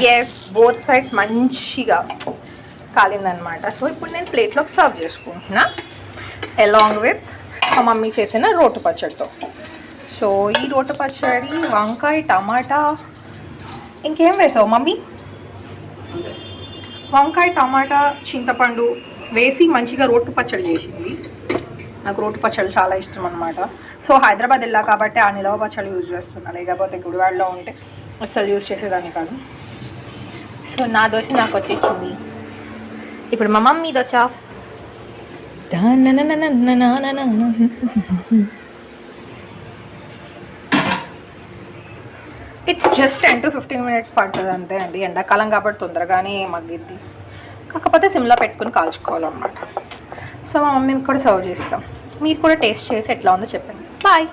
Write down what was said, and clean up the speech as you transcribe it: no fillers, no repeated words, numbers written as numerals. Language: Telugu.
ఎస్, బోత్ సైడ్స్ మంచిగా కాలిందనమాట. సో ఇప్పుడు నేను ప్లేట్లోకి సర్వ్ చేసుకుంటున్నా అలాంగ్ విత్ మా మమ్మీ చేసిన రోటి పచ్చడితో. సో ఈ రోటి పచ్చడి వంకాయ, టమాటా, ఇంకేం వేసావు మమ్మీ? వంకాయ, టమాటా, చింతపండు వేసి మంచిగా రోటి పచ్చడి చేసింది. నాకు రోటి పచ్చడి చాలా ఇష్టం అనమాట. సో హైదరాబాద్ వెళ్ళా కాబట్టి ఆ నిలవ పచ్చడి యూజ్ చేస్తున్నాను, లేకపోతే గుడివాడలో ఉంటే అస్సలు యూజ్ చేసేదాన్ని కాదు. సో నా దోశ నాకు వచ్చేసింది. ఇప్పుడు మా mummy dosa. It's just 10 to 15 minutes పడుతుంది అంతే అండి. ఎండాకాలం కాబట్టి తొందరగానే మగ్గిద్ది, కాకపోతే సిమ్లో పెట్టుకుని కాల్చుకోవాలన్నమాట. సో మా మమ్మీకి కూడా సర్వ్ చేస్తాం. మీరు కూడా టేస్ట్ చేసి ఎట్లా ఉందో చెప్పండి. బాయ్.